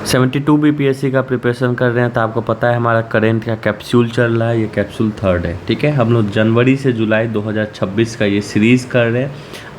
72 BPSC का preparation कर रहे हैं तो आपको पता है हमारा करेंट का कैप्सूल चल रहा है, ये कैप्सूल 3rd है। ठीक है, हम लोग जनवरी से जुलाई 2026 का ये सीरीज़ कर रहे हैं।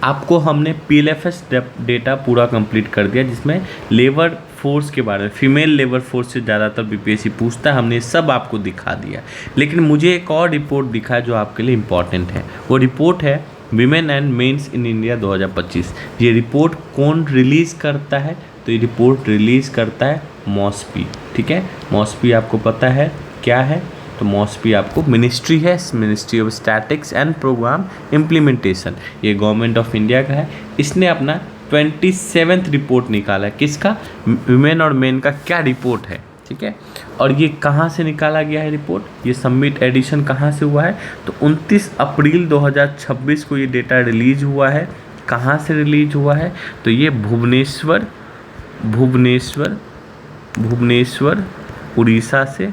आपको हमने पीएलएफएस डेटा पूरा कंप्लीट कर दिया, जिसमें लेबर फोर्स के बारे में, फीमेल लेबर फोर्स से ज़्यादातर बीपीएससी पूछता है, हमने सब आपको दिखा दिया। लेकिन मुझे एक और रिपोर्ट दिखा है जो आपके लिए इम्पॉर्टेंट है। वो रिपोर्ट है women and mens in India 2025। ये रिपोर्ट कौन रिलीज़ करता है? तो ये रिपोर्ट रिलीज़ करता है मॉस्पी। ठीक है, मॉस्पी आपको पता है क्या है? तो मॉस्पी आपको मिनिस्ट्री है, ministry of statics and programme implementation, ये गवर्नमेंट ऑफ इंडिया का है। इसने अपना 27th रिपोर्ट निकाला है। किसका? वुमेन और मेन का क्या रिपोर्ट है। ठीक है, और ये कहाँ से निकाला गया है रिपोर्ट? ये सबमिट एडिशन कहाँ से हुआ है? तो 29 अप्रैल 2026 को ये डेटा रिलीज हुआ है। कहाँ से रिलीज हुआ है? तो ये भुवनेश्वर उड़ीसा से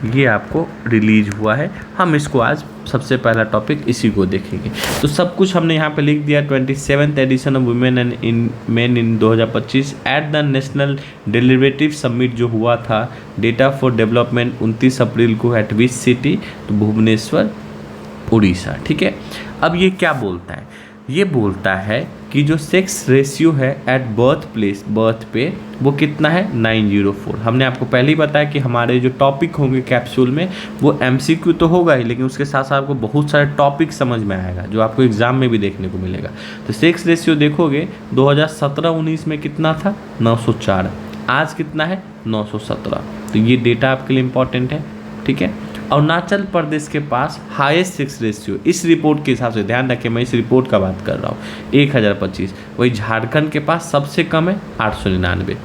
ये आपको रिलीज हुआ है। हम इसको आज सबसे पहला टॉपिक इसी को देखेंगे। तो सब कुछ हमने यहाँ पे लिख दिया। 27th edition of women and in men in 2025 at the national deliberative summit जो हुआ था, डेटा फॉर डेवलपमेंट 29 अप्रैल को एट विच सिटी? तो भुवनेश्वर उड़ीसा। ठीक है, अब ये क्या बोलता है? ये बोलता है कि जो सेक्स रेशियो है एट बर्थ पे वो कितना है? 904। हमने आपको पहले ही बताया कि हमारे जो टॉपिक होंगे कैप्सूल में वो एमसीक्यू तो होगा ही, लेकिन उसके साथ साथ आपको बहुत सारे टॉपिक समझ में आएगा जो आपको एग्जाम में भी देखने को मिलेगा। तो सेक्स रेशियो देखोगे 2017-19 में कितना था? 904। आज कितना है? 917। तो ये डेटा आपके लिए इंपॉर्टेंट है। ठीक है, अरुणाचल प्रदेश के पास हाईएस्ट सेक्स रेशियो इस रिपोर्ट के हिसाब से, ध्यान रखें मैं इस रिपोर्ट का बात कर रहा हूँ, 1025। वही झारखंड के पास सबसे कम है 899।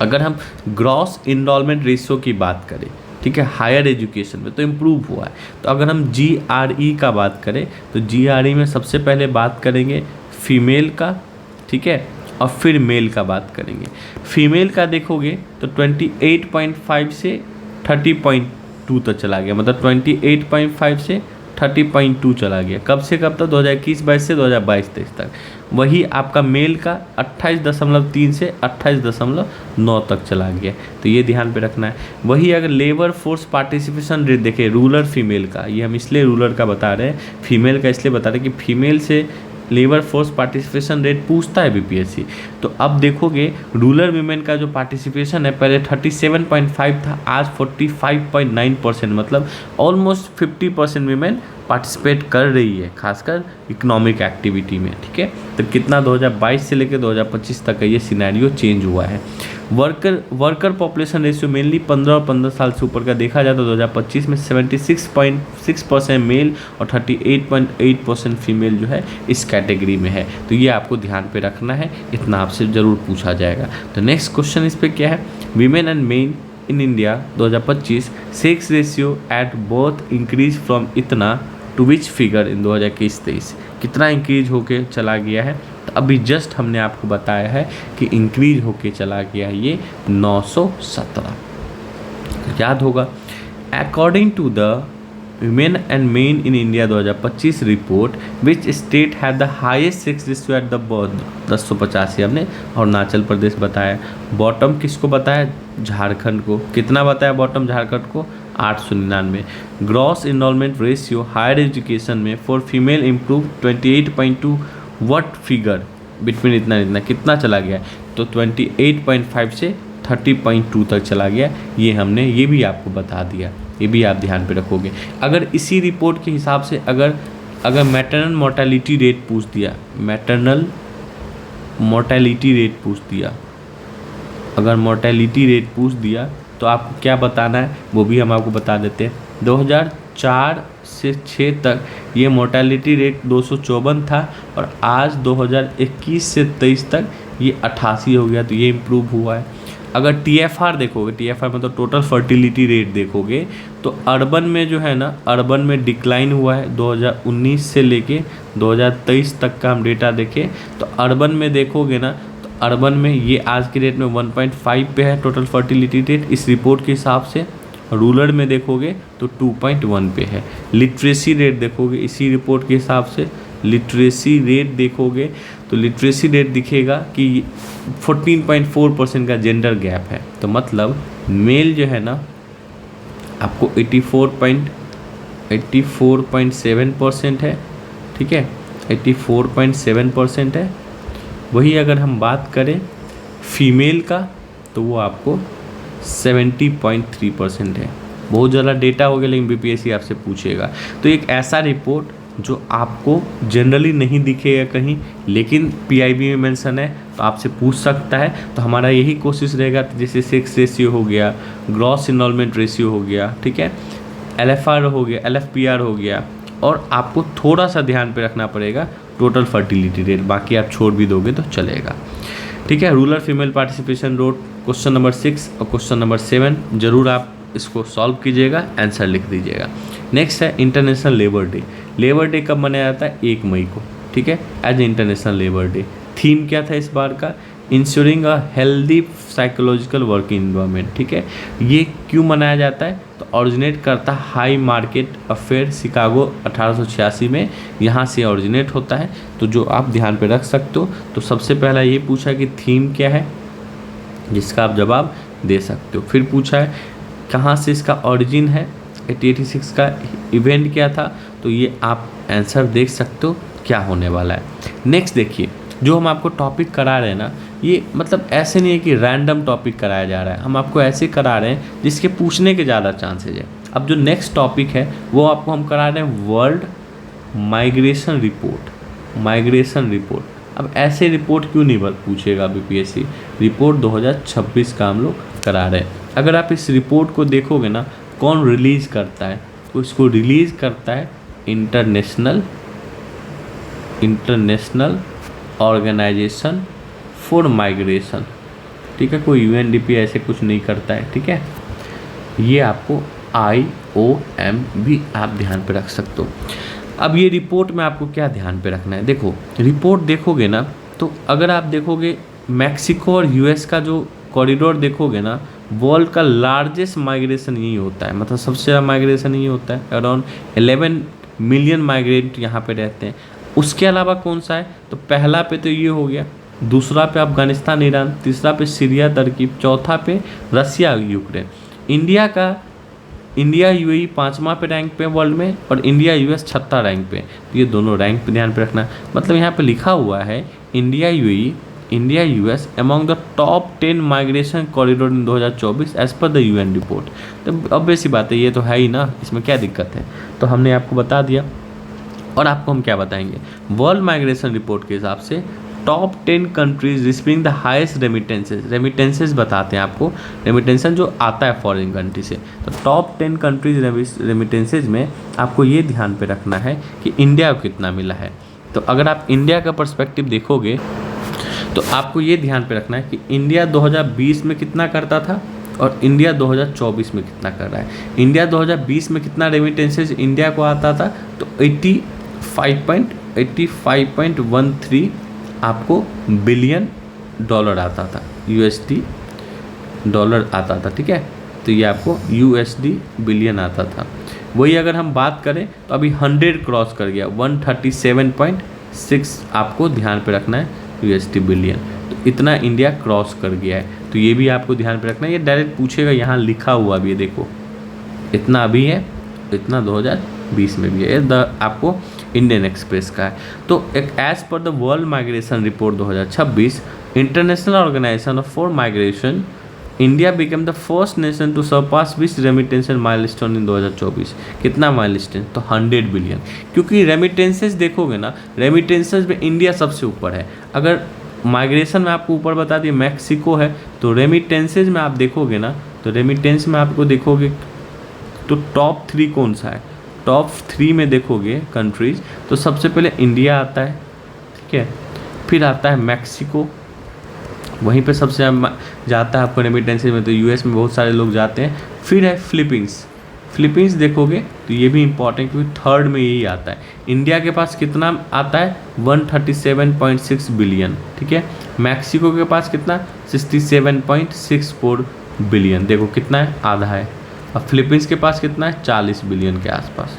अगर हम ग्रॉस इनरोलमेंट रेशियो की बात करें, ठीक है, हायर एजुकेशन में तो इम्प्रूव हुआ है। तो अगर हम जीआरई का बात करें तो जीआरई में सबसे पहले बात करेंगे फीमेल का, ठीक है, और फिर मेल का बात करेंगे। फीमेल का देखोगे तो 28.5 से 30.2 तक चला गया, मतलब 28.5 से 30.2 चला गया। कब से कब तक? 2021-22 से 2022-23 तक। वही आपका मेल का 28.3 से 28.9 तक चला गया। तो ये ध्यान पे रखना है। वही अगर लेबर फोर्स पार्टिसिपेशन रेट देखें रूरल फीमेल का, ये हम इसलिए रूरल का बता रहे हैं, फीमेल का इसलिए बता रहे हैं कि फीमेल से लेबर फोर्स पार्टिसिपेशन रेट पूछता है बीपीएससी। तो अब देखोगे रूरल वीमेन का जो पार्टिसिपेशन है पहले 37.5 था, आज 45.9%, मतलब ऑलमोस्ट 50% वीमेन पार्टिसिपेट कर रही है, खासकर इकोनॉमिक एक्टिविटी में। ठीक है, तो कितना 2022 से लेकर 2025 तक का ये सिनेरियो चेंज हुआ है। वर्कर पॉपुलेशन रेशियो मेनली 15 और 15 साल से ऊपर का देखा जाए तो 2025 में 76.6% मेल और 38.8% फीमेल जो है इस कैटेगरी में है। तो ये आपको ध्यान पे रखना है, इतना आपसे ज़रूर पूछा जाएगा। तो नेक्स्ट क्वेश्चन इस पर क्या है? Women and men in India 2025 sex ratio at birth increase from इतना टू विच फिगर इन 2021-23? कितना इंक्रीज होके चला गया है? तो अभी जस्ट हमने आपको बताया है कि इंक्रीज होके चला गया है ये 917। याद होगा, according to the women and men in India 2025 report which state had the highest sex ratio at the birth 1085 हमने अरुणाचल प्रदेश बताया। बॉटम किसको बताया? झारखंड को। कितना बताया बॉटम झारखंड को? 899। Gross enrolment ratio higher education में for female improve 28.2 what figure between इतना कितना चला गया? तो 28.5 से 30.2 तक चला गया। ये हमने ये भी आपको बता दिया, ये भी आप ध्यान पे रखोगे। अगर इसी रिपोर्ट के हिसाब से अगर मैटरनल मोर्टेलिटी रेट पूछ दिया, मैटरनल मोर्टेलिटी रेट पूछ दिया, अगर मोर्टेलिटी रेट पूछ दिया तो आपको क्या बताना है वो भी हम आपको बता देते हैं। 2004 से 6 तक ये मोर्टेलिटी रेट 254 था और आज 2021 से 23 तक ये 88 हो गया। तो ये इम्प्रूव हुआ है। अगर टीएफआर देखोगे, टीएफआर मतलब टोटल फर्टिलिटी रेट देखोगे तो अर्बन में जो है ना, अर्बन में डिक्लाइन हुआ है 2019 से लेके 2023 तक का हम डेटा देखें तो अर्बन में देखोगे ना, तो अर्बन में ये आज के डेट में 1.5 पे है टोटल फर्टिलिटी रेट इस रिपोर्ट के हिसाब से। रूरल में देखोगे तो 2.1 पे है। लिटरेसी रेट देखोगे इसी रिपोर्ट के हिसाब से, लिटरेसी रेट देखोगे तो लिटरेसी रेट दिखेगा कि 14.4% का जेंडर गैप है। तो मतलब मेल जो है ना आपको 84.7% है, ठीक है, 84.7% है। वही अगर हम बात करें फीमेल का तो वो आपको 70.3% है। बहुत ज़्यादा डेटा हो गया, लेकिन बीपीएससी आपसे पूछेगा। तो एक ऐसा रिपोर्ट जो आपको जनरली नहीं दिखेगा कहीं, लेकिन पीआईबी में मेंशन है तो आपसे पूछ सकता है। तो हमारा यही कोशिश रहेगा, जैसे सेक्स रेशियो हो गया, ग्रॉस इनरोलमेंट रेशियो हो गया, ठीक है, एलएफआर हो गया, एलएफपीआर हो गया, और आपको थोड़ा सा ध्यान पे रखना पड़ेगा टोटल फर्टिलिटी रेट, बाकी आप छोड़ भी दोगे तो चलेगा, ठीक है। Rural female participation rate question number 6 और क्वेश्चन नंबर 7 जरूर आप इसको सॉल्व कीजिएगा, आंसर लिख दीजिएगा। नेक्स्ट है international labour day. Labour day कब मनाया जाता है? 1 मई को, ठीक है, as international labour day. Theme क्या था इस बार का? Ensuring a healthy psychological work environment, ठीक है। ये क्यों मनाया जाता है? तो ऑरिजिनेट करता है हाई मार्केट अफेयर शिकागो 1886 में, यहाँ से ऑरिजिनेट होता है। तो जो आप ध्यान पे रख सकते हो। तो सबसे पहला ये पूछा कि थीम क्या है, जिसका आप जवाब दे सकते हो। फिर पूछा है कहाँ से इसका ऑरिजिन है, 1886 का इवेंट क्या था, तो ये आप आंसर देख सकते हो क्या होने वाला है। नेक्स्ट देखिए, जो हम आपको टॉपिक करा रहे हैं ना, ये मतलब ऐसे नहीं है कि रैंडम टॉपिक कराया जा रहा है, हम आपको ऐसे करा रहे हैं जिसके पूछने के ज़्यादा चांसेज है। अब जो नेक्स्ट टॉपिक है वो आपको हम करा रहे हैं world migration report. Migration report, अब ऐसे रिपोर्ट क्यों नहीं पूछेगा बीपीएससी, रिपोर्ट 2026 का हम लोग करा रहे हैं। अगर आप इस रिपोर्ट को देखोगे ना, कौन रिलीज़ करता है, तो इसको रिलीज़ करता है इंटरनेशनल ऑर्गेनाइजेशन फॉर माइग्रेशन, ठीक है, कोई यूएनडीपी ऐसे कुछ नहीं करता है, ठीक है। ये आपको IOM भी आप ध्यान पे रख सकते हो। अब ये रिपोर्ट में आपको क्या ध्यान पे रखना है, देखो रिपोर्ट देखोगे ना, तो अगर आप देखोगे मैक्सिको और यूएस का जो कॉरिडोर देखोगे ना, वर्ल्ड का लार्जेस्ट माइग्रेशन यही होता है, मतलब सबसे ज़्यादा माइग्रेशन यही होता है। अराउंड 11 मिलियन माइग्रेंट यहाँ पे रहते हैं। उसके अलावा कौन सा है, तो पहला पे तो ये हो गया, दूसरा पे अफगानिस्तान ईरान, तीसरा पे सीरिया तुर्की, चौथा पे रसिया यूक्रेन। इंडिया यूएई 5वां पे रैंक पे वर्ल्ड में, और इंडिया यूएस 6वां रैंक पे। तो ये दोनों रैंक पे ध्यान पे रखना। मतलब यहाँ पे लिखा हुआ है India UAE, India US among the top 10 migration corridor in 2024 as per the UN report. तो ऑब्वियस सी बात है, ये तो है ही ना, इसमें क्या दिक्कत है। तो हमने आपको बता दिया। और आपको हम क्या बताएंगे, वर्ल्ड माइग्रेशन रिपोर्ट के हिसाब से top 10 countries receiving the highest remittances बताते हैं आपको, रेमिटेंशन जो आता है फॉरेन कंट्री से। तो टॉप 10 कंट्रीज रेमिटेंसेज में आपको ये ध्यान पे रखना है कि इंडिया को कितना मिला है। तो अगर आप इंडिया का पर्सपेक्टिव देखोगे तो आपको ये ध्यान पे रखना है कि इंडिया 2020 में कितना करता था और इंडिया 2024 में कितना कर रहा है। इंडिया 2020 में कितना रेमिटेंसेज इंडिया को आता था, तो 85.13 आपको बिलियन डॉलर आता था, यूएसडी डॉलर आता था, ठीक है। तो ये आपको यूएसडी बिलियन आता था। वही अगर हम बात करें तो अभी 100 क्रॉस कर गया, 137.6 आपको ध्यान पे रखना है यूएसडी बिलियन। तो इतना इंडिया क्रॉस कर गया है, तो ये भी आपको ध्यान पे रखना है। ये डायरेक्ट पूछेगा, यहाँ लिखा हुआ भी है, देखो इतना अभी है, इतना 2020 में भी है। आपको इंडियन एक्सप्रेस का है। तो एक as per the world migration report 2026, international organization for migration, India became the first nation to surpass which remittance milestone in 2024। कितना माइलस्टोन, तो 100 बिलियन। क्योंकि रेमिटेंसेज देखोगे ना, रेमिटेंसेज में इंडिया सबसे ऊपर है। अगर माइग्रेशन में आपको ऊपर बता दिए मैक्सिको है, तो रेमिटेंसेज में आप देखोगे ना, तो रेमिटेंस में आपको देखोगे तो टॉप 3 कौन सा है, टॉप 3 में देखोगे कंट्रीज, तो सबसे पहले इंडिया आता है, ठीक है, फिर आता है मैक्सिको, वहीं पे सबसे जाता है आपको रेमिटेंसेज में, तो यूएस में बहुत सारे लोग जाते हैं। फिर है फिलीपींस देखोगे तो ये भी इंपॉर्टेंट, क्योंकि थर्ड में यही आता है। इंडिया के पास कितना आता है, 137.6 बिलियन, ठीक है। मैक्सिको के पास कितना, 67.64 बिलियन, देखो कितना है, आधा है। अब फिलीपींस के पास कितना है, 40 बिलियन के आसपास।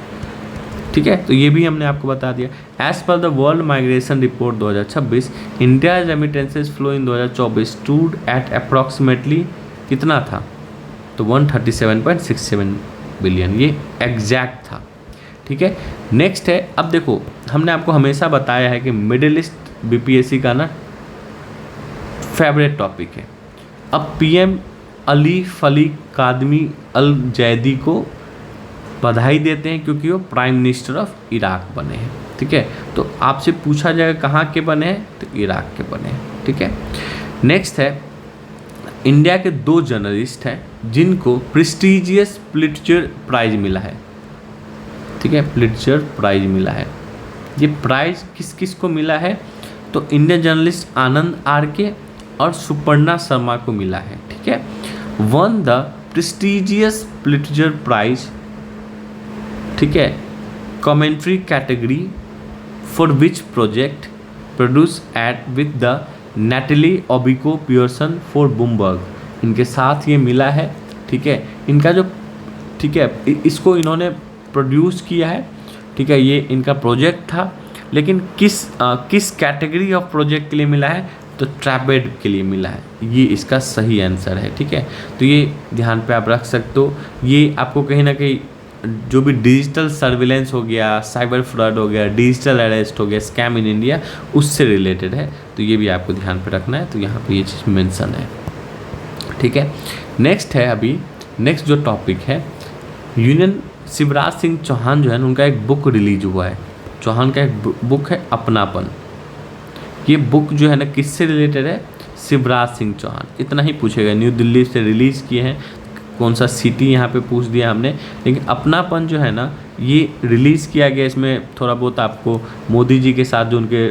ठीक है, तो ये भी हमने आपको बता दिया। As per the world migration report 2026, India remittances flow in 2024 stood at approximately कितना था, तो 137.67 बिलियन, ये एग्जैक्ट था। ठीक है, नेक्स्ट है, अब देखो हमने आपको हमेशा बताया है कि मिडिल ईस्ट बीपीएससी का ना फेवरेट टॉपिक है। अब पीएम अली फली कादमी अल जैदी को बधाई देते हैं क्योंकि वो प्राइम मिनिस्टर ऑफ इराक बने हैं। ठीक है, तो आपसे पूछा जाएगा कहाँ के बने हैं, तो इराक के बने हैं। ठीक है, नेक्स्ट है, इंडिया के 2 जर्नलिस्ट हैं जिनको प्रेस्टीजियस पुलिट्जर प्राइज मिला है। ठीक है, पुलिट्जर प्राइज मिला है। ये प्राइज किस किस को मिला है, तो इंडियन जर्नलिस्ट आनंद आरके और सुपर्णा शर्मा को मिला है। ठीक है, won the prestigious Pulitzer prize, ठीक है, commentary category for which project produce at with the Natalie Obiko Pearson for Bloomberg, इनके साथ ये मिला है। ठीक है, इनका जो, ठीक है, इसको इन्होंने प्रोड्यूस किया है। ठीक है, ये इनका प्रोजेक्ट था, लेकिन किस कैटेगरी ऑफ प्रोजेक्ट के लिए मिला है, तो ट्रैपेड के लिए मिला है। ये इसका सही आंसर है। ठीक है, तो ये ध्यान पे आप रख सकते हो। ये आपको कहीं ना कहीं जो भी डिजिटल सर्विलेंस हो गया, साइबर फ्रॉड हो गया, डिजिटल अरेस्ट हो गया, स्कैम इन इंडिया, उससे रिलेटेड है, तो ये भी आपको ध्यान पे रखना है। तो यहाँ पे ये चीज़ मेंशन है। ठीक है, नेक्स्ट है, अभी नेक्स्ट जो टॉपिक है, यूनियन शिवराज सिंह चौहान जो है उनका एक बुक रिलीज हुआ है। चौहान का एक बुक है अपनापन। ये बुक जो है ना किससे रिलेटेड है, शिवराज सिंह चौहान, इतना ही पूछेगा। न्यू दिल्ली से रिलीज़ किए हैं, कौन सा सिटी यहाँ पे पूछ दिया हमने, लेकिन अपनापन जो है ना ये रिलीज़ किया गया। इसमें थोड़ा बहुत आपको मोदी जी के साथ जो उनके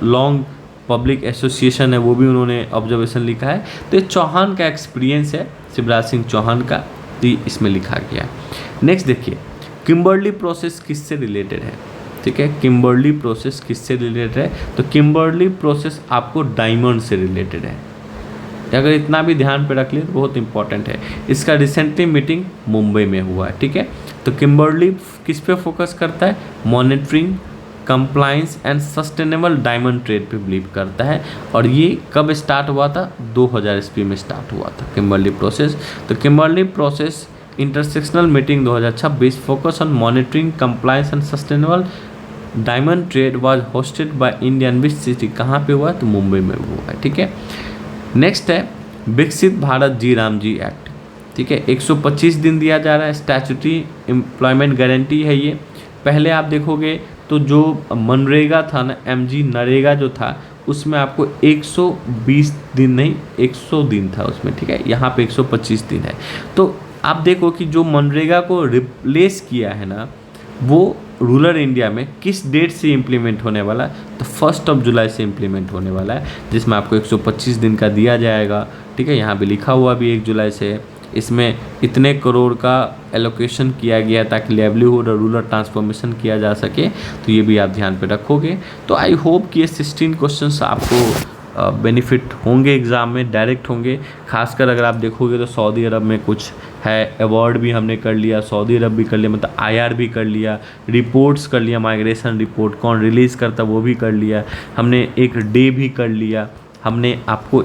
लॉन्ग पब्लिक एसोसिएशन है वो भी उन्होंने ऑब्जर्वेशन लिखा है। तो ये चौहान का एक्सपीरियंस है, शिवराज सिंह चौहान का, तो इसमें लिखा गया है। नेक्स्ट देखिए, किम्बर्ली प्रोसेस किससे रिलेटेड है। ठीक है, किम्बर्ली प्रोसेस किससे रिलेटेड है, तो किम्बर्ली प्रोसेस आपको डायमंड से रिलेटेड है। अगर इतना भी ध्यान पे रख ले तो बहुत इंपॉर्टेंट है। इसका रिसेंटली मीटिंग मुंबई में हुआ है। ठीक है, तो किम्बर्ली किस पे फोकस करता है, monitoring, compliance and sustainable diamond trade पे बिलीव करता है। और ये कब स्टार्ट हुआ था, 2000 ईस्वी में स्टार्ट हुआ था किम्बर्ली प्रोसेस। तो Kimberley process intersectional meeting 2026 focus on monitoring, compliance and sustainable diamond trade was hosted by Indian which city, कहाँ पे हुआ, तो मुंबई में हुआ है। ठीक है, नेक्स्ट है विकसित भारत जी राम जी एक्ट। ठीक है, 125 दिन दिया जा रहा है, स्टैट्यूटरी एम्प्लॉयमेंट गारंटी है ये। पहले आप देखोगे तो जो मनरेगा था ना, एमजी नरेगा जो था, उसमें आपको 120 दिन नहीं 100 दिन था उसमें। ठीक है, यहाँ पे 125 दिन है। तो आप देखो कि जो मनरेगा को रिप्लेस किया है ना, वो रूरल इंडिया में किस डेट से इम्प्लीमेंट होने वाला है, तो 1 जुलाई से इम्प्लीमेंट होने वाला है, जिसमें आपको 125 दिन का दिया जाएगा। ठीक है, यहाँ पे लिखा हुआ भी 1 जुलाई से। इसमें इतने करोड़ का एलोकेशन किया गया ताकि लाइवलीहुड और रूरल ट्रांसफॉर्मेशन किया जा सके, तो ये भी आप ध्यान पे रखोगे। तो आई होप कि ये 16 क्वेश्चंस आपको बेनिफिट होंगे, एग्ज़ाम में डायरेक्ट होंगे। खासकर अगर आप देखोगे तो सऊदी अरब में कुछ है, अवार्ड भी हमने कर लिया, सऊदी अरब भी कर लिया, मतलब आईआर भी कर लिया, रिपोर्ट्स कर लिया, माइग्रेशन रिपोर्ट कौन रिलीज़ करता वो भी कर लिया, हमने एक डे भी कर लिया, हमने आपको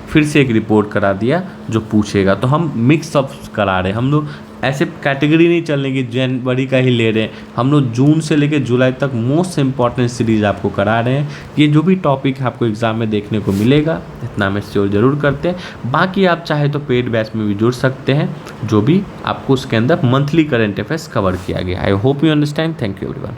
फिर से एक रिपोर्ट करा दिया जो पूछेगा। तो हम मिक्स अप करा रहे हैं, हम लोग ऐसे कैटेगरी नहीं चलने की जनवरी का ही ले रहे हैं, हम लोग जून से लेकर जुलाई तक मोस्ट इम्पॉर्टेंट सीरीज़ आपको करा रहे हैं। ये जो भी टॉपिक आपको एग्ज़ाम में देखने को मिलेगा, इतना में श्योर ज़रूर करते हैं। बाकी आप चाहे तो पेड बैच में भी जुड़ सकते हैं, जो भी आपको उसके अंदर मंथली करंट अफेयर्स कवर किया गया। I hope you understand. Thank you everyone.